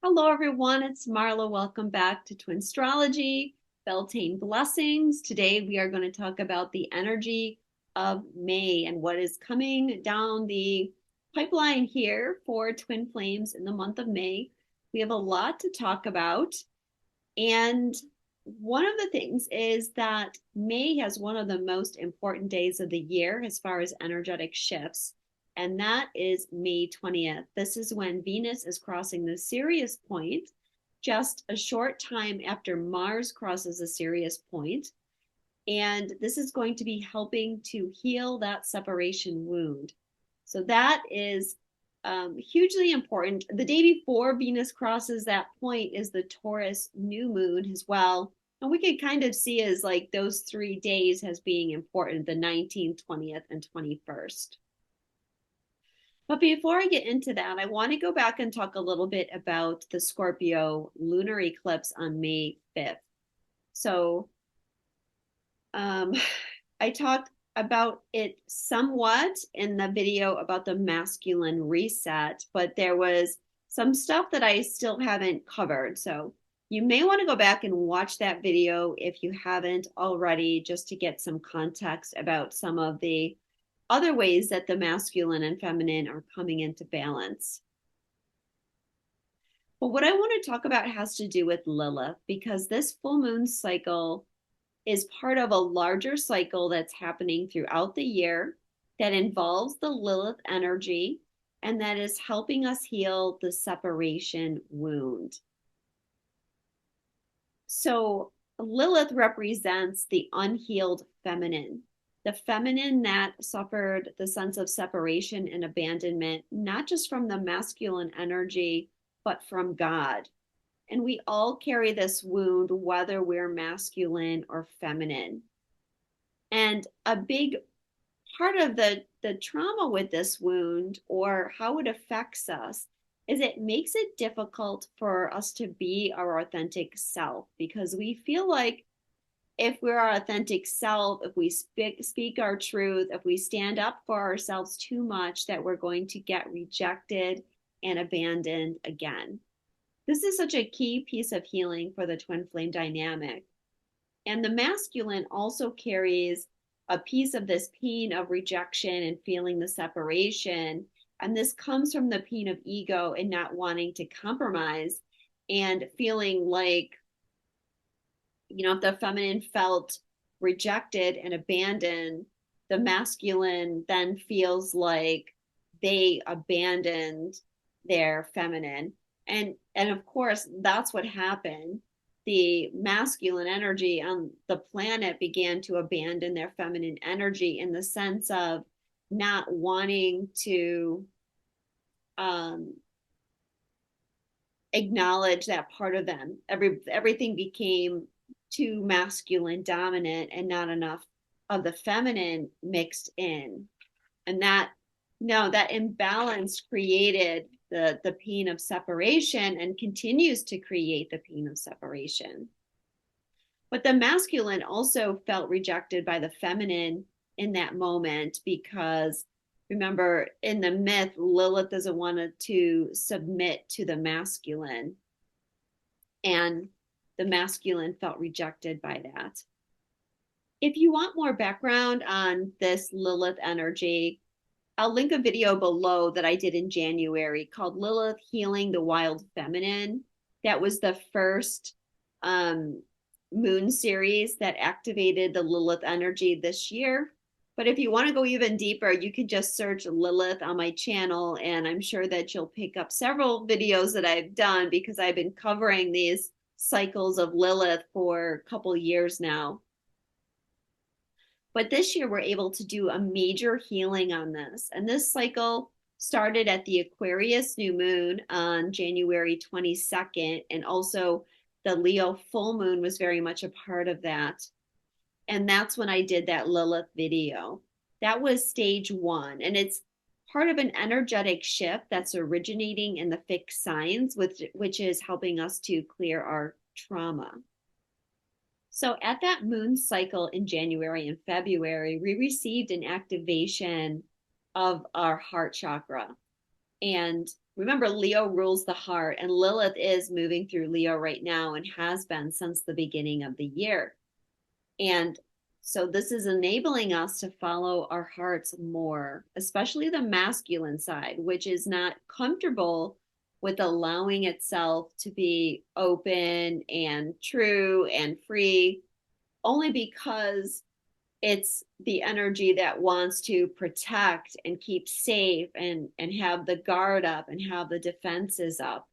Hello, everyone. It's Marla. Welcome back to Twinstrology, Beltane Blessings. Today, we are going to talk about the energy of May and what is coming down the pipeline here for Twin Flames in the month of May. We have a lot to talk about. And one of the things is that May has one of the most important days of the year as far as energetic shifts, and that is May 20th. This is when Venus is crossing the Sirius point, just a short time after Mars crosses the Sirius point. And this is going to be helping to heal that separation wound. So that is hugely important. The day before Venus crosses that point is the Taurus new moon as well. And we could kind of see as like those 3 days as being important, the 19th, 20th, and 21st. But before I get into that, I want to go back and talk a little bit about the Scorpio lunar eclipse on May 5th. So I talked about it somewhat in the video about the masculine reset, but there was some stuff that I still haven't covered. So you may want to go back and watch that video if you haven't already, just to get some context about some of the other ways that the masculine and feminine are coming into balance. But what I want to talk about has to do with Lilith, because this full moon cycle is part of a larger cycle that's happening throughout the year that involves the Lilith energy and that is helping us heal the separation wound. So Lilith represents the unhealed feminine, the feminine that suffered the sense of separation and abandonment, not just from the masculine energy, but from God. And we all carry this wound, whether we're masculine or feminine. And a big part of the trauma with this wound, or how it affects us, is it makes it difficult for us to be our authentic self, because we feel like if we're our authentic self, if we speak our truth, if we stand up for ourselves too much, that we're going to get rejected and abandoned again. This is such a key piece of healing for the twin flame dynamic. And the masculine also carries a piece of this pain of rejection and feeling the separation. And this comes from the pain of ego and not wanting to compromise and feeling like, if the feminine felt rejected and abandoned, the masculine then feels like they abandoned their feminine. And of course, that's what happened. The masculine energy on the planet began to abandon their feminine energy in the sense of not wanting to acknowledge that part of them. Everything became too masculine dominant and not enough of the feminine mixed in. And that imbalance created the pain of separation and continues to create the pain of separation. But the masculine also felt rejected by the feminine in that moment, because remember, in the myth, Lilith doesn't want to submit to the masculine, and the masculine felt rejected by that. If you want more background on this Lilith energy, I'll link a video below that I did in January called Lilith Healing the Wild Feminine. That was the first moon series that activated the Lilith energy this year. But if you want to go even deeper, you can just search Lilith on my channel, and I'm sure that you'll pick up several videos that I've done, because I've been covering these cycles of Lilith for a couple years now. But this year, we're able to do a major healing on this. And this cycle started at the Aquarius new moon on January 22nd. And also the Leo full moon was very much a part of that. And that's when I did that Lilith video. That was stage 1. And it's part of an energetic shift that's originating in the fixed signs, which is helping us to clear our trauma. So at that moon cycle in January and February, we received an activation of our heart chakra. And remember, Leo rules the heart, and Lilith is moving through Leo right now and has been since the beginning of the year. And so this is enabling us to follow our hearts more, especially the masculine side, which is not comfortable with allowing itself to be open and true and free, only because it's the energy that wants to protect and keep safe and have the guard up and have the defenses up.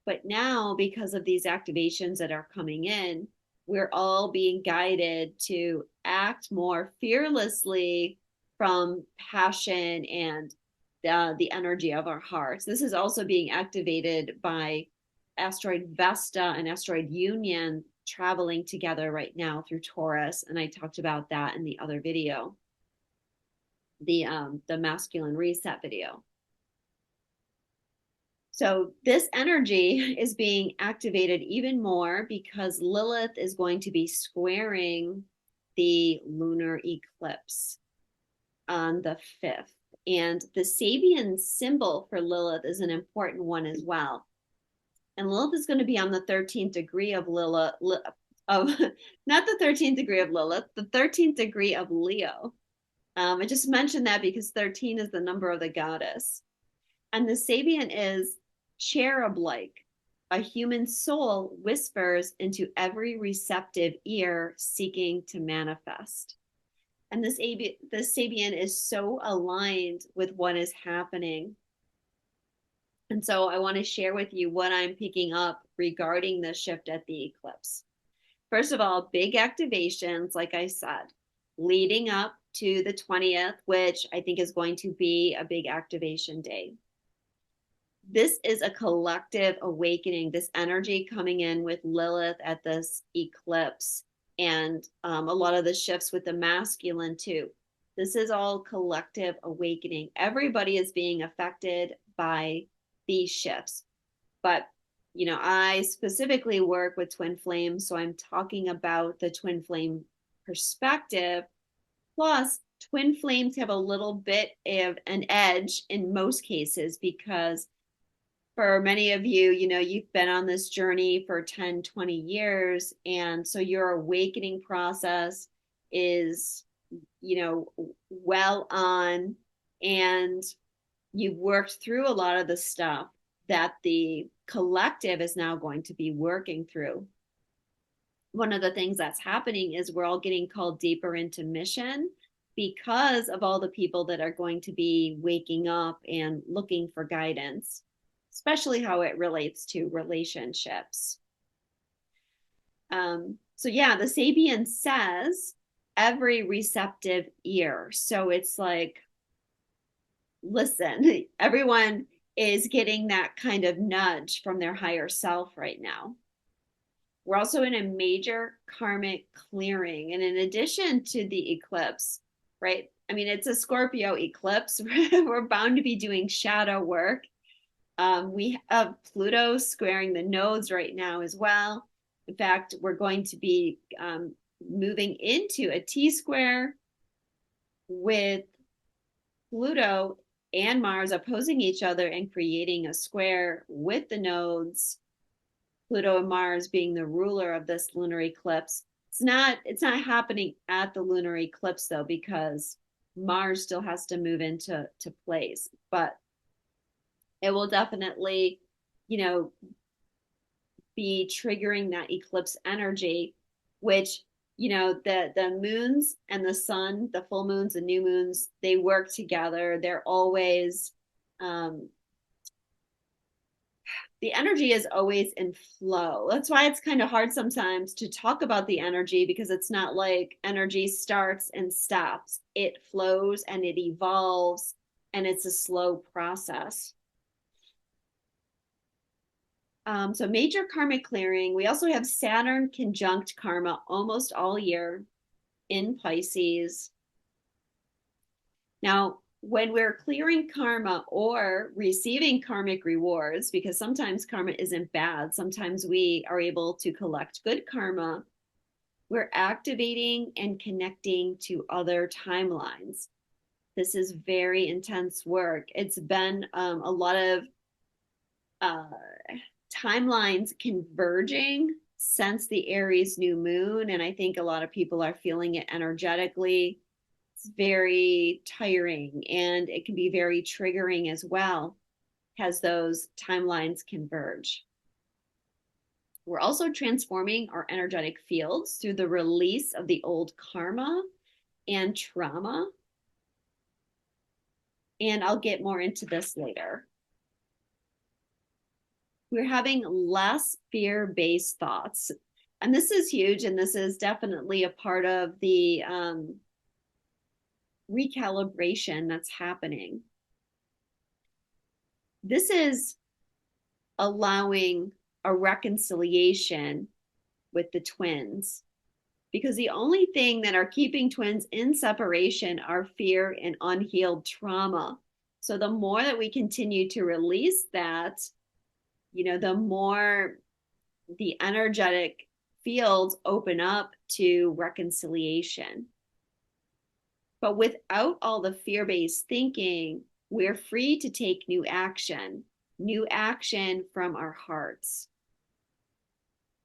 But now, because of these activations that are coming in, we're all being guided to act more fearlessly from passion and the energy of our hearts. This is also being activated by asteroid Vesta and asteroid Union traveling together right now through Taurus, and I talked about that in the other video, the masculine reset video. So this energy is being activated even more because Lilith is going to be squaring the lunar eclipse on the 5th. And the Sabian symbol for Lilith is an important one as well. And Lilith is going to be on the 13th degree of Lilith, not the 13th degree of Lilith, the 13th degree of Leo. I just mentioned that because 13 is the number of the goddess. And the Sabian is cherub-like. A human soul whispers into every receptive ear seeking to manifest. And this Sabian is so aligned with what is happening. And so I want to share with you what I'm picking up regarding the shift at the eclipse. First of all, big activations, like I said, leading up to the 20th, which I think is going to be a big activation day. This is a collective awakening, this energy coming in with Lilith at this eclipse, and a lot of the shifts with the masculine too. This is all collective awakening. Everybody is being affected by these shifts. But, you know, I specifically work with twin flames, so I'm talking about the twin flame perspective. Plus, twin flames have a little bit of an edge in most cases because for many of you, you know, you've been on this journey for 10, 20 years. And so your awakening process is, you know, well on, and you've worked through a lot of the stuff that the collective is now going to be working through. One of the things that's happening is we're all getting called deeper into mission because of all the people that are going to be waking up and looking for guidance, especially how it relates to relationships. So yeah, the Sabian says every receptive ear. So it's like, listen, everyone is getting that kind of nudge from their higher self right now. We're also in a major karmic clearing. And in addition to the eclipse, right? I mean, it's a Scorpio eclipse. We're bound to be doing shadow work. We have Pluto squaring the nodes right now as well. In fact, we're going to be moving into a T-square with Pluto and Mars opposing each other and creating a square with the nodes, Pluto and Mars being the ruler of this lunar eclipse. It's not happening at the lunar eclipse though, because Mars still has to move into place, but it will definitely, you know, be triggering that eclipse energy, which, you know, the moons and the sun, the full moons and new moons, they work together. They're always, the energy is always in flow. That's why it's kind of hard sometimes to talk about the energy, because it's not like energy starts and stops. It flows and it evolves, and it's a slow process. So major karmic clearing. We also have Saturn conjunct karma almost all year in Pisces. Now, when we're clearing karma or receiving karmic rewards, because sometimes karma isn't bad, sometimes we are able to collect good karma, we're activating and connecting to other timelines. This is very intense work. It's been a lot of timelines converging since the Aries new moon. And I think a lot of people are feeling it energetically. It's very tiring and it can be very triggering as well as those timelines converge. We're also transforming our energetic fields through the release of the old karma and trauma. And I'll get more into this later. We're having less fear-based thoughts. And this is huge. And this is definitely a part of the recalibration that's happening. This is allowing a reconciliation with the twins, because the only thing that are keeping twins in separation are fear and unhealed trauma. So the more that we continue to release that, the more the energetic fields open up to reconciliation. But without all the fear-based thinking, we're free to take new action from our hearts.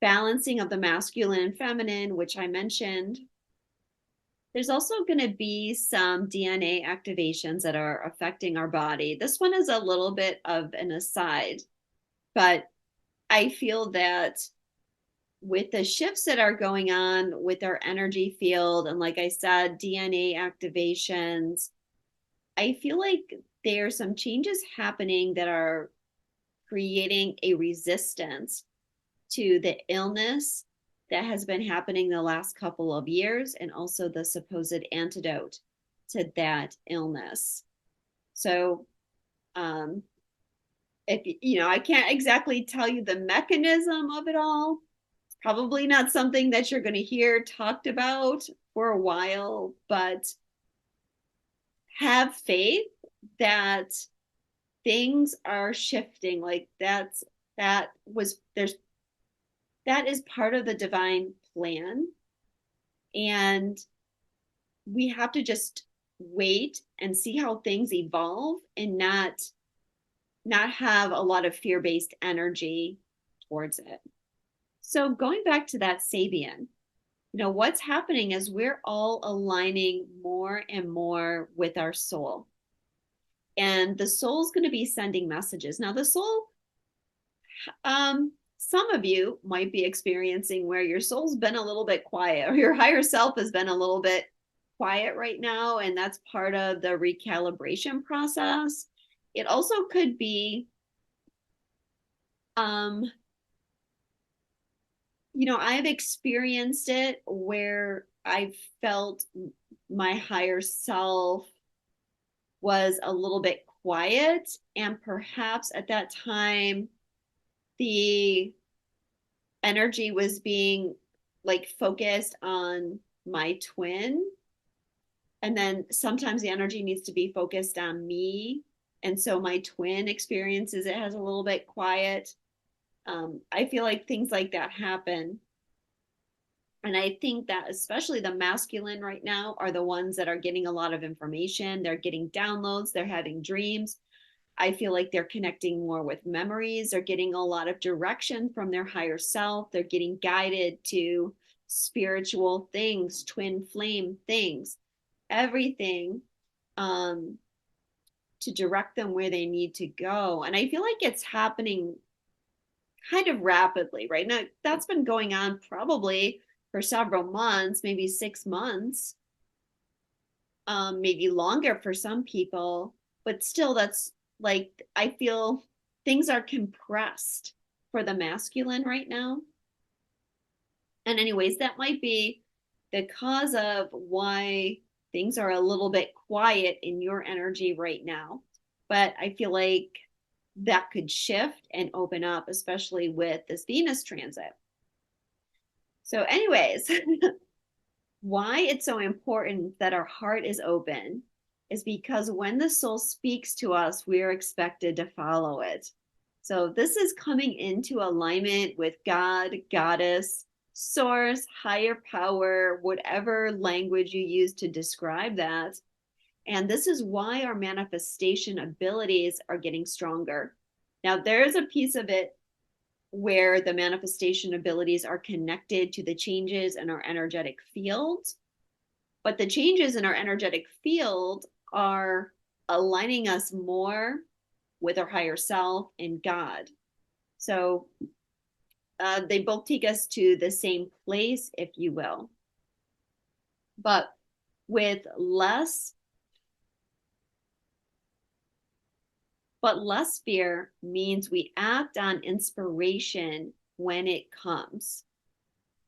Balancing of the masculine and feminine, which I mentioned. There's also going to be some DNA activations that are affecting our body. This one is a little bit of an aside, but I feel that with the shifts that are going on with our energy field, and like I said, DNA activations, I feel like there are some changes happening that are creating a resistance to the illness that has been happening the last couple of years, and also the supposed antidote to that illness. So, if I can't exactly tell you the mechanism of it all. It's probably not something that you're going to hear talked about for a while, but have faith that things are shifting. Like that is part of the divine plan, and we have to just wait and see how things evolve, and not have a lot of fear-based energy towards it. So going back to that Sabian, what's happening is we're all aligning more and more with our soul, and the soul's going to be sending messages. Now the soul, some of you might be experiencing where your soul's been a little bit quiet, or your higher self has been a little bit quiet right now, and that's part of the recalibration process. It also could be, I've experienced it where I felt my higher self was a little bit quiet, and perhaps at that time the energy was being focused on my twin, and then sometimes the energy needs to be focused on me, and so my twin experiences it as a little bit quiet. I feel like things like that happen, and I think that especially the masculine right now are the ones that are getting a lot of information. They're getting downloads, they're having dreams. I feel like they're connecting more with memories. They're getting a lot of direction from their higher self. They're getting guided to spiritual things, twin flame things, everything, to direct them where they need to go. And I feel like it's happening kind of rapidly right now. That's been going on probably for several months, maybe 6 months, maybe longer for some people, but still that's I feel things are compressed for the masculine right now. And anyways, that might be the cause of why things are a little bit quiet in your energy right now. But I feel like that could shift and open up, especially with this Venus transit. So anyways, why it's so important that our heart is open is because when the soul speaks to us, we are expected to follow it. So this is coming into alignment with God, goddess, source, higher power, whatever language you use to describe that. And this is why our manifestation abilities are getting stronger. Now, there's a piece of it where the manifestation abilities are connected to the changes in our energetic field. But the changes in our energetic field are aligning us more with our higher self and God. So they both take us to the same place, if you will. But with less fear means we act on inspiration when it comes.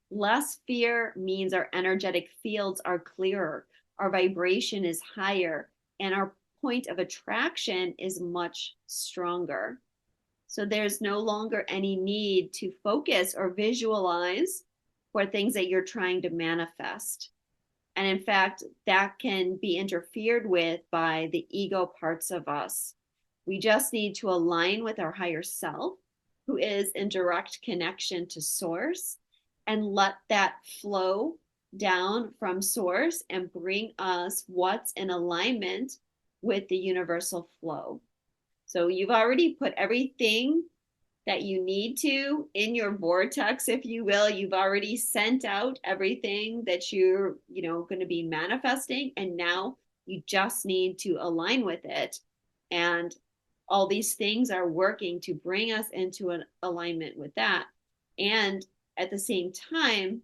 Less fear means our energetic fields are clearer, our vibration is higher, and our point of attraction is much stronger. So there's no longer any need to focus or visualize for things that you're trying to manifest. And in fact, that can be interfered with by the ego parts of us. We just need to align with our higher self, who is in direct connection to source, and let that flow down from source and bring us what's in alignment with the universal flow. So you've already put everything that you need to in your vortex, if you will. You've already sent out everything that you're, going to be manifesting. And now you just need to align with it. And all these things are working to bring us into an alignment with that. And at the same time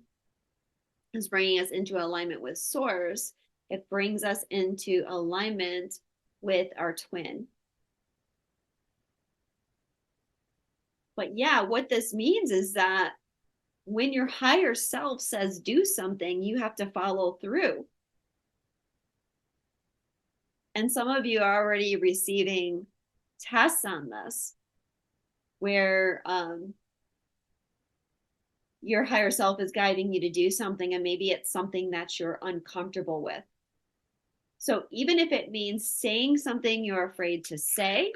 as bringing us into alignment with source, it brings us into alignment with our twin. But yeah, what this means is that when your higher self says do something, you have to follow through. And some of you are already receiving tests on this, where your higher self is guiding you to do something, and maybe it's something that you're uncomfortable with. So even if it means saying something you're afraid to say,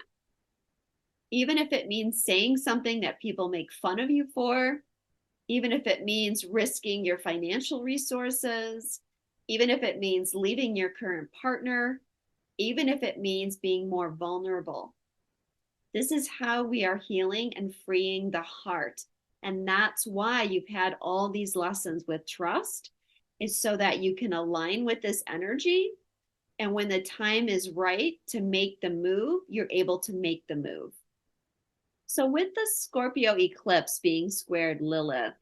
even if it means saying something that people make fun of you for, even if it means risking your financial resources, even if it means leaving your current partner, even if it means being more vulnerable. This is how we are healing and freeing the heart. And that's why you've had all these lessons with trust, is so that you can align with this energy. And when the time is right to make the move, you're able to make the move. So with the Scorpio eclipse being squared Lilith,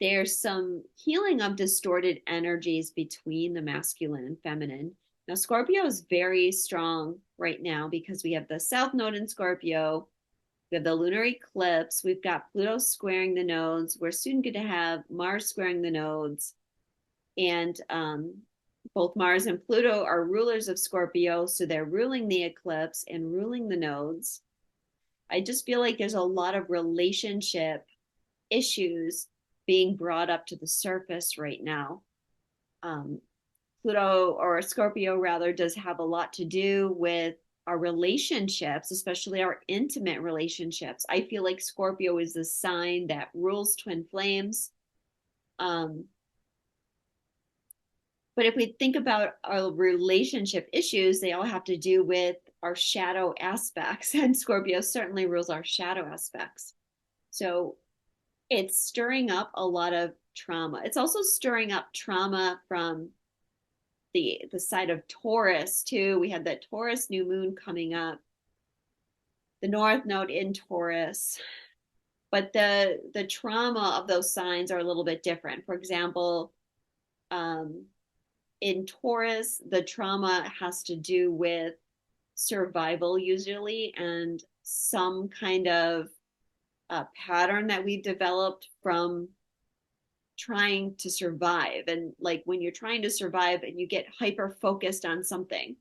there's some healing of distorted energies between the masculine and feminine. Now, Scorpio is very strong right now because we have the South Node in Scorpio, we have the lunar eclipse, we've got Pluto squaring the nodes, we're soon going to have Mars squaring the nodes, and both Mars and Pluto are rulers of Scorpio, so they're ruling the eclipse and ruling the nodes. I just feel like there's a lot of relationship issues being brought up to the surface right now. Pluto, or Scorpio rather, does have a lot to do with our relationships, especially our intimate relationships. I feel like Scorpio is the sign that rules twin flames. But if we think about our relationship issues, they all have to do with our shadow aspects, and Scorpio certainly rules our shadow aspects. So it's stirring up a lot of trauma. It's also stirring up trauma from the side of Taurus too. We had that Taurus new moon coming up, the North Node in Taurus. But the trauma of those signs are a little bit different. For example, in Taurus, the trauma has to do with survival usually, and some kind of pattern that we've developed from trying to survive. And like when you're trying to survive and you get hyper focused on something,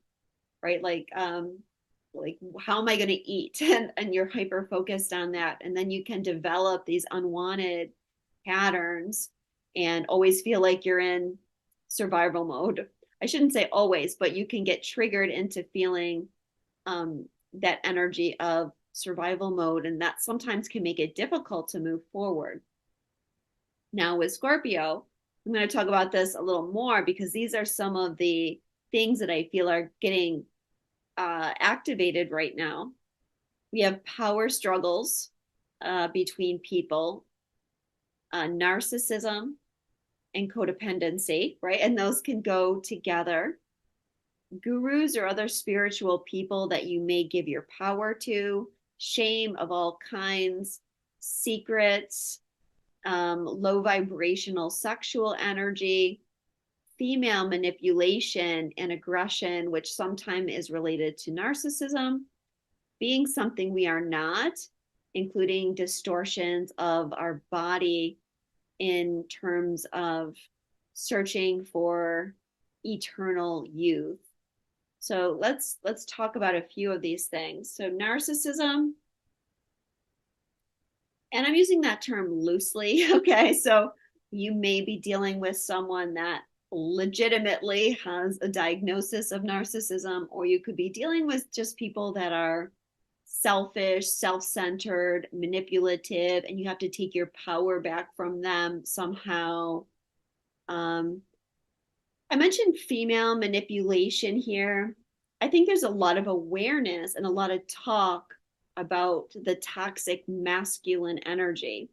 right? Like how am I going to eat? And you're hyper focused on that. And then you can develop these unwanted patterns and always feel like you're in survival mode. I shouldn't say always, but you can get triggered into feeling that energy of survival mode, and that sometimes can make it difficult to move forward. Now with Scorpio, I'm going to talk about this a little more because these are some of the things that I feel are getting activated right now. We have power struggles between people, narcissism and codependency, right? And those can go together. Gurus or other spiritual people that you may give your power to, shame of all kinds, secrets, low vibrational sexual energy, female manipulation and aggression, which sometimes is related to narcissism, being something we are not, including distortions of our body in terms of searching for eternal youth. So let's talk about a few of these things. So narcissism, and I'm using that term loosely, okay? So you may be dealing with someone that legitimately has a diagnosis of narcissism, or you could be dealing with just people that are selfish, self-centered, manipulative, and you have to take your power back from them somehow. I mentioned female manipulation here. I think there's a lot of awareness and a lot of talk about the toxic masculine energy.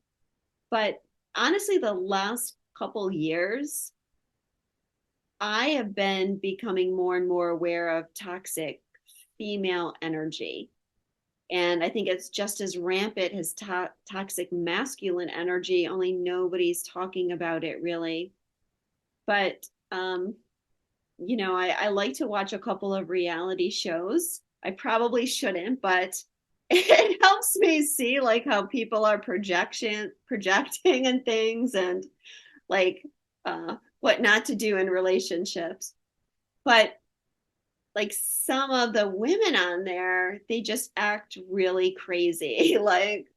But honestly, the last couple years, I have been becoming more and more aware of toxic female energy. And I think it's just as rampant as toxic masculine energy, only nobody's talking about it really. But, you know, I like to watch a couple of reality shows. I probably shouldn't, but it helps me see like how people are projecting and things, and like what not to do in relationships. But like some of the women on there, they just act really crazy, like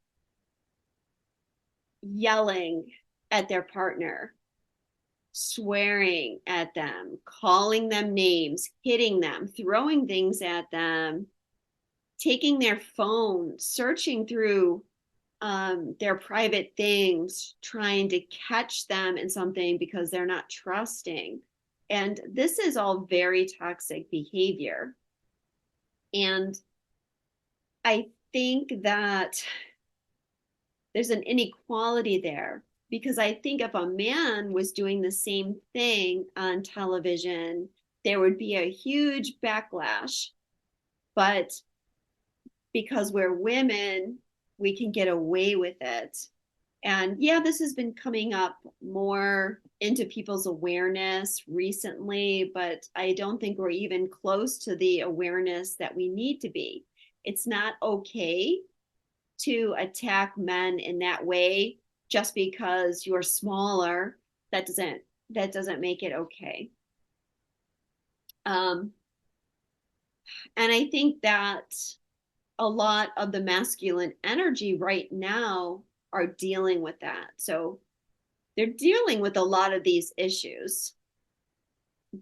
yelling at their partner, swearing at them, calling them names, hitting them, throwing things at them, taking their phone, searching through their private things, trying to catch them in something because they're not trusting. And this is all very toxic behavior. And I think that there's an inequality there, because I think if a man was doing the same thing on television, there would be a huge backlash. But because we're women, we can get away with it. And yeah, this has been coming up more into people's awareness recently, but I don't think we're even close to the awareness that we need to be. It's not okay to attack men in that way just because you're smaller. That doesn't make it okay. And I think that a lot of the masculine energy right now are dealing with that. So they're dealing with a lot of these issues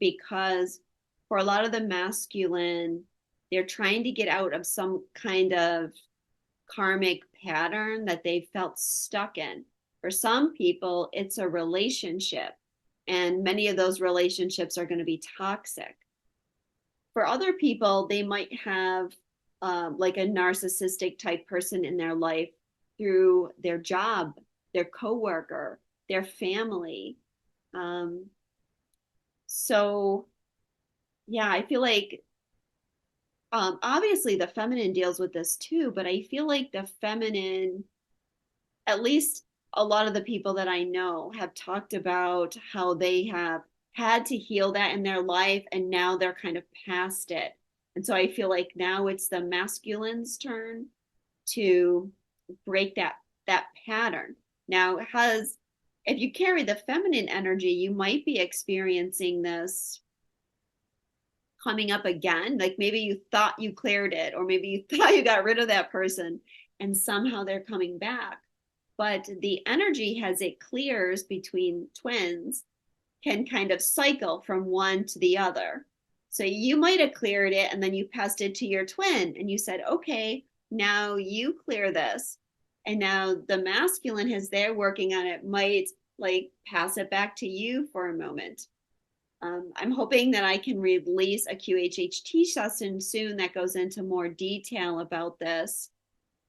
because for a lot of the masculine, they're trying to get out of some kind of karmic pattern that they felt stuck in. For some people, it's a relationship, and many of those relationships are going to be toxic. For other people, they might have like a narcissistic type person in their life through their job, their coworker, their family. So yeah, I feel like obviously the feminine deals with this too, but I feel like the feminine, at least a lot of the people that I know have talked about how they have had to heal that in their life, and now they're kind of past it. And so I feel like now it's the masculine's turn to break that pattern. Now, if you carry the feminine energy, you might be experiencing this coming up again. Like maybe you thought you cleared it, or maybe you thought you got rid of that person, and somehow they're coming back. But the energy, as it clears between twins, can kind of cycle from one to the other. So you might have cleared it and then you passed it to your twin and you said, okay, now you clear this. And now the masculine, as they're working on it, might like pass it back to you for a moment. I'm hoping that I can release a QHHT session soon that goes into more detail about this,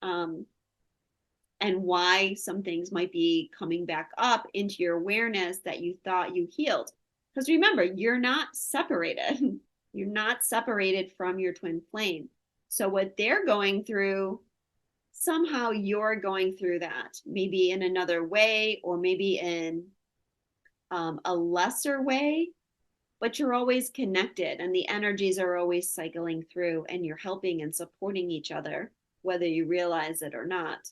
and why some things might be coming back up into your awareness that you thought you healed. Because remember, you're not separated. You're not separated from your twin flame. So what they're going through, somehow you're going through that, maybe in another way, or maybe in a lesser way, but you're always connected and the energies are always cycling through and you're helping and supporting each other, whether you realize it or not.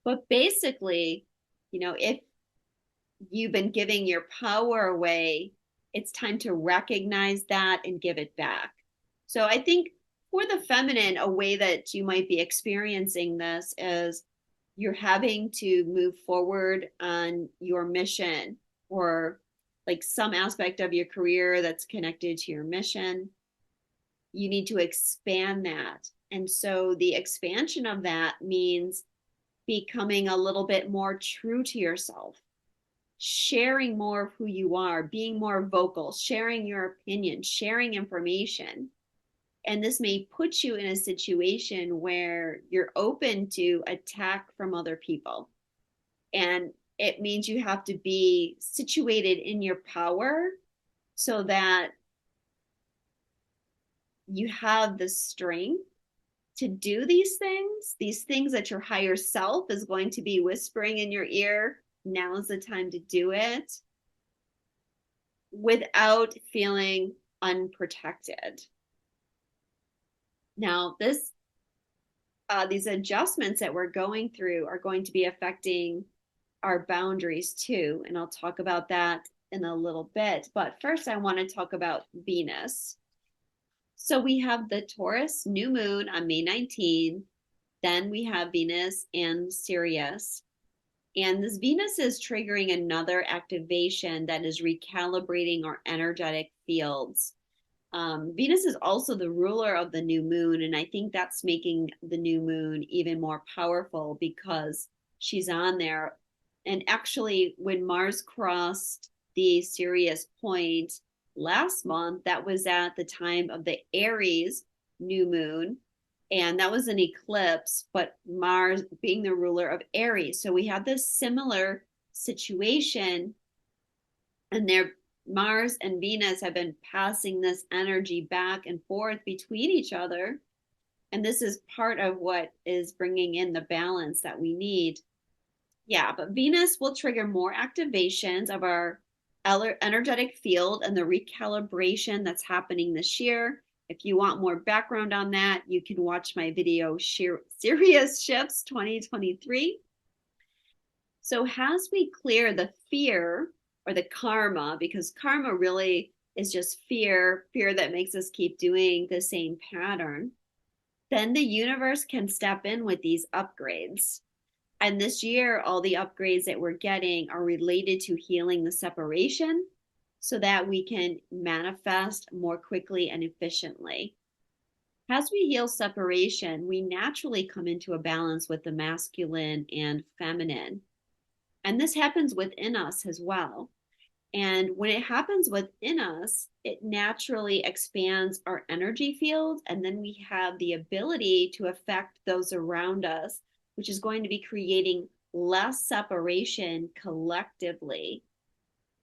But basically, if you've been giving your power away, it's time to recognize that and give it back. So I think for the feminine, a way that you might be experiencing this is you're having to move forward on your mission, or like some aspect of your career that's connected to your mission. You need to expand that. And so the expansion of that means becoming a little bit more true to yourself, sharing more of who you are, being more vocal, sharing your opinion, sharing information. And this may put you in a situation where you're open to attack from other people. And it means you have to be situated in your power so that you have the strength to do these things that your higher self is going to be whispering in your ear. Now is the time to do it, without feeling unprotected. Now, these adjustments that we're going through are going to be affecting our boundaries too. And I'll talk about that in a little bit. But first, I want to talk about Venus. So we have the Taurus new moon on May 19. Then we have Venus and Sirius. And this Venus is triggering another activation that is recalibrating our energetic fields. Venus is also the ruler of the new moon, and I think that's making the new moon even more powerful because she's on there. And actually, when Mars crossed the Sirius point last month, that was at the time of the Aries new moon, and that was an eclipse, but Mars being the ruler of Aries. So we have this similar situation, and Mars and Venus have been passing this energy back and forth between each other. And this is part of what is bringing in the balance that we need. Yeah, but Venus will trigger more activations of our energetic field and the recalibration that's happening this year. If you want more background on that, you can watch my video, Sirius Shifts 2023. So as we clear the fear or the karma, because karma really is just fear that makes us keep doing the same pattern, then the universe can step in with these upgrades. And this year, all the upgrades that we're getting are related to healing the separation so that we can manifest more quickly and efficiently. As we heal separation, we naturally come into a balance with the masculine and feminine. And this happens within us as well. And when it happens within us, it naturally expands our energy field. And then we have the ability to affect those around us, which is going to be creating less separation collectively.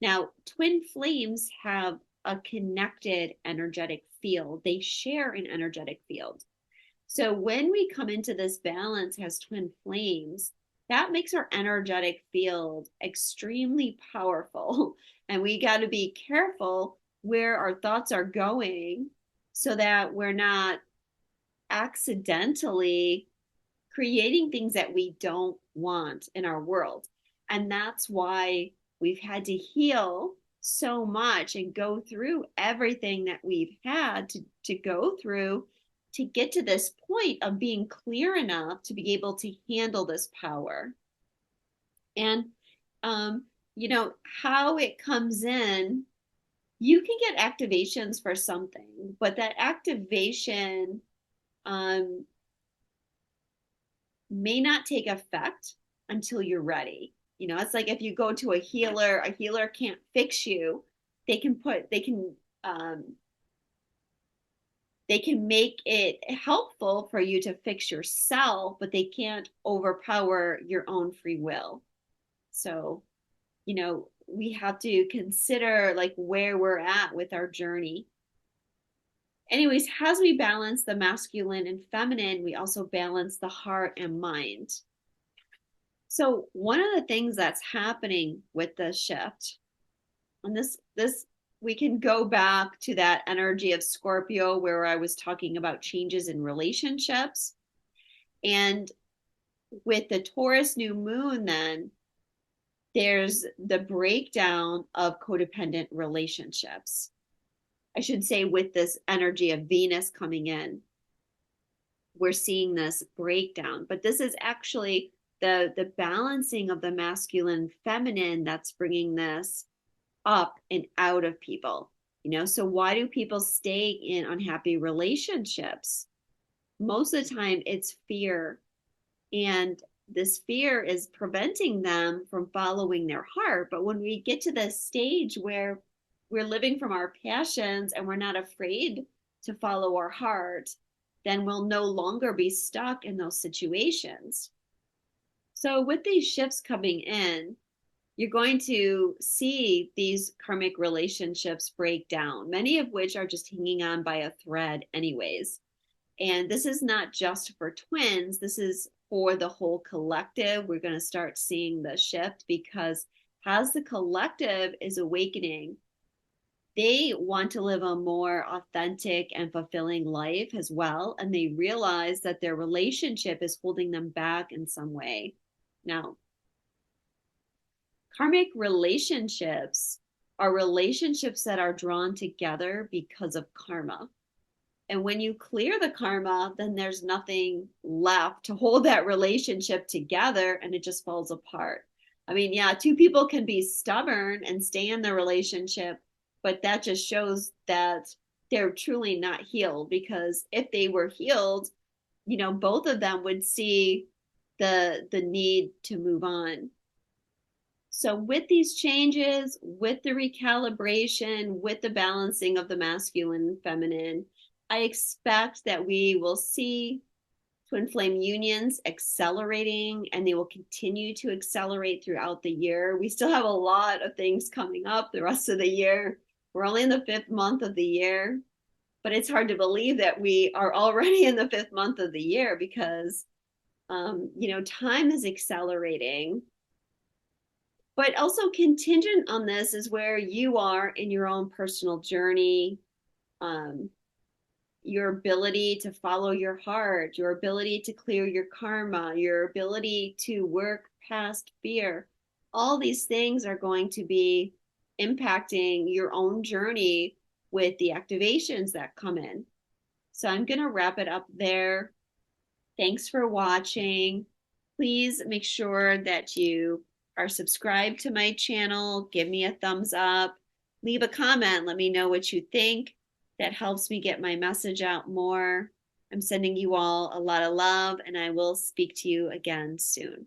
Now, twin flames have a connected energetic field. They share an energetic field. So when we come into this balance as twin flames, that makes our energetic field extremely powerful. And we got to be careful where our thoughts are going so that we're not accidentally creating things that we don't want in our world. And that's why we've had to heal so much and go through everything that we've had to go through to get to this point of being clear enough to be able to handle this power. And, how it comes in, you can get activations for something, but that activation may not take effect until you're ready. It's like if you go to a healer can't fix you they can make it helpful for you to fix yourself, but they can't overpower your own free will. So, we have to consider like where we're at with our journey. Anyways, as we balance the masculine and feminine, we also balance the heart and mind. So one of the things that's happening with the shift, and this we can go back to that energy of Scorpio where I was talking about changes in relationships. And with the Taurus new moon, then there's the breakdown of codependent relationships. I should say, with this energy of Venus coming in, we're seeing this breakdown. But this is actually the balancing of the masculine feminine that's bringing this up and out of people. So why do people stay in unhappy relationships? Most of the time it's fear, and this fear is preventing them from following their heart. But when we get to the stage where we're living from our passions and we're not afraid to follow our heart, then we'll no longer be stuck in those situations. So with these shifts coming in, you're going to see these karmic relationships break down, many of which are just hanging on by a thread anyways. And this is not just for twins, this is for the whole collective. We're going to start seeing the shift because as the collective is awakening, they want to live a more authentic and fulfilling life as well. And they realize that their relationship is holding them back in some way. Now, karmic relationships are relationships that are drawn together because of karma. And when you clear the karma, then there's nothing left to hold that relationship together and it just falls apart. I mean, yeah, two people can be stubborn and stay in the relationship, but that just shows that they're truly not healed, because if they were healed, both of them would see the need to move on. So with these changes, with the recalibration, with the balancing of the masculine and feminine, I expect that we will see twin flame unions accelerating, and they will continue to accelerate throughout the year. We still have a lot of things coming up the rest of the year. We're only in the 5th month of the year, but it's hard to believe that we are already in the 5th month of the year because, time is accelerating. But also contingent on this is where you are in your own personal journey, your ability to follow your heart, your ability to clear your karma, your ability to work past fear. All these things are going to be impacting your own journey with the activations that come in. So I'm going to wrap it up there. Thanks for watching. Please make sure that you are subscribed to my channel. Give me a thumbs up. Leave a comment. Let me know what you think. That helps me get my message out more. I'm sending you all a lot of love, and I will speak to you again soon.